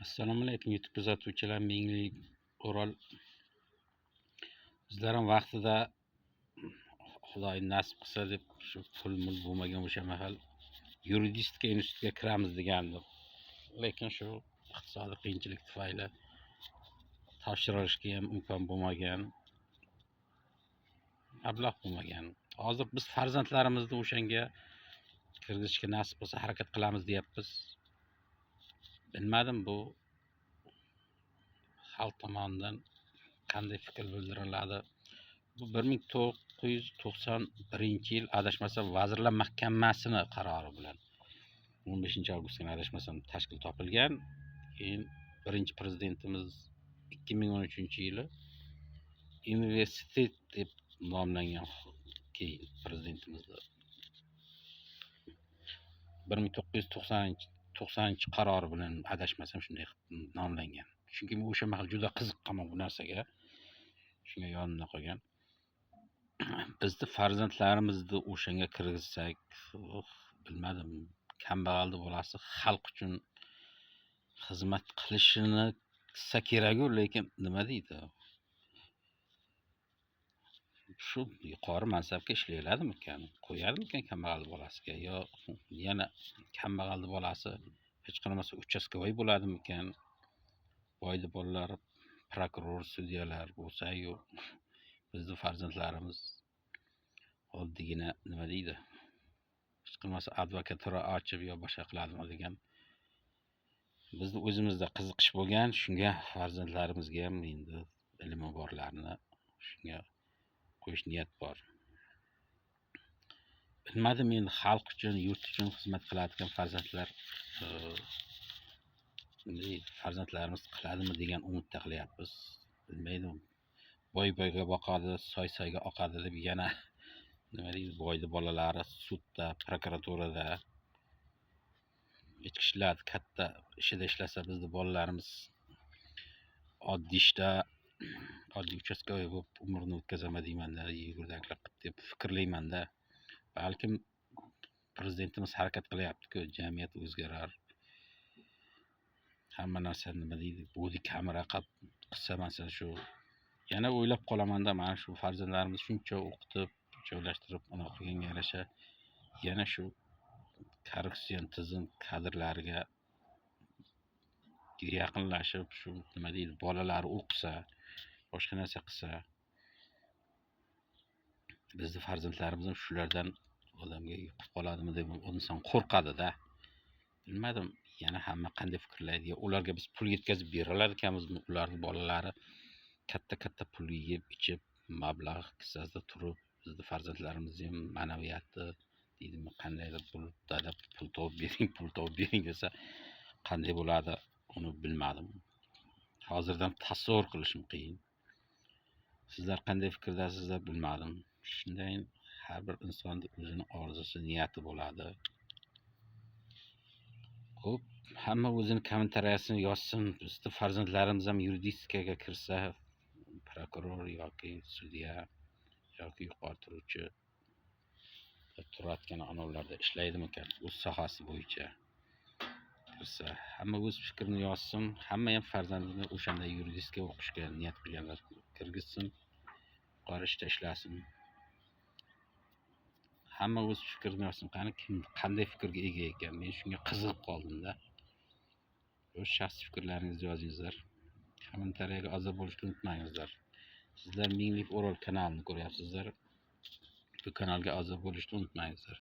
Assalomu alaykum YouTube kuzatuvchilar, Minglik O'rol. Bizlar ham vaqtida Xudoy nasib qilsa deb shu pul bo'lmagan o'sha mahal yuridistika institutiga kiramiz degandim. Lekin shu iqtisodiy qiyinchilik tufayli topshirishga ham imkon bo'lmagan, mablag' bo'lmagan. Hozir biz farzandlarimizni o'shanga kirgizishga nasib bo'lsa harakat qilamiz deyapmiz. Bilmadim, bu xalq tomonidan qanday fikr bildiriladi. Bu 1991-yil adashmasam Vazirlar Mahkamasining qarori bilan 15-avgust kuni adashmasam tashkil topilgan. Keyin birinchi prezidentimiz 2013-yili universitet deb nomlangan. Keyin prezidentimizni 1990-qarori bilan adashmasam shunday nomlangan. Chunki men o'sha mahal juda qiziqqanman bu narsaga. Shunga yonimda qolgan. Bizni farzandlarimizni o'shanga kirgizsak, bilmadim, kambag'alni bolasi xalq uchun xizmat qilishini qilsa kerak-ku, lekin nima deydi? Shu yuqori mansabga ishlayladimikan? Qo'yadimikan kambag'alni bolasiga, yo yana kambag'alni bolasi hech qanday uchastkovoy bo'ladimikan? Boyli bolalar prokuror, sudyalar bo'lsa-yu, bizni farzandlarimiz oddiygina nima deydi? Hech qilmasa advokatura ochib yo boshqa qiladimi degan. Bizni o'zimizda qiziqish bo'lgan, shunga farzandlarimizga ham endi ilmi borlarni shunga qo'yish niyat bor. Bilmadim, endi xalq uchun, yurt uchun xizmat qiladigan farzandlar farzandlarimiz qiladimi degan umidda qilyapmiz. Bilmaydim. Boy-boyga boqadi, soy-soyga oqadi deb yana nima deydi, boyli bolalari sudda, prokuraturada, ichki ishlar katta ishida ishlasa, bizni bolalarimiz oddiy ishda, oddiy uchastkovoy bo'lib umrini o'tkazaman deymanda, yugurdanklar deb fikrlayman-da. Balkim prezidentimiz harakat qilyapti-ku, jamiyat o'zgarar. Hamma narsa nima deydi, bodi kamera qilsa, masalan shu yana o'ylab qolaman-da, mana shu farzandlarimiz shuncha o'qitib, joylashtirib, mana qilganga yarasha yana shu korrupsion tizim kadrlariga yaqinlashib, shu nima deydi, bolalari o'qisa, boshqa narsa qilsa, bizni farzandlarimiz ham shulardan odamga yuqib qoladimi deb inson qo'rqadi-da. Bilmadim, yana hamma qanday fikrlaydi. Ularga biz pul yetkazib beralar ekanmizmi? Ularning bolalari katta pul yeb, ichib, mablag' kissasida turib, bizni farzandlarimiz ham ma'naviyati deydimi, qandaydir dada pul topib bering desa, qanday bo'ladi, uni bilmadim. Hozirdan tasavvur qilishim qiyin. Sizlar qanday fikrdasizlar bilmadim. Shunday har bir insonning o'zining orzusi, niyati bo'ladi. Xo'p, hamma o'zining kommentariyasini yozsin. Bizni farzandlarimiz ham yuridistikaga kirsa, prokuror yoki sudya yoki yuqori turuvchi turadigan anovlarda ishlaydimikan, o'z sohasi bo'yicha kirsa, hamma o'z fikrini yozsin. Hamma ham farzandini o'shanda yuridistika o'qishga niyat qilganlar kirgizsin, yuqori ishda ishlasin. Hamma o'z fikrini yozsin. Kim qanday fikrga ega ekan, men shunga qiziqib qoldim-da. O'z shaxsiy fikrlaringizni yozingizlar. Kommentariyaga a'zo bo'lishni unutmangizlar. Sizlar Minglik O'rol kanalini ko'ryapsizlar. Bu kanalga a'zo bo'lishni unutmangizlar.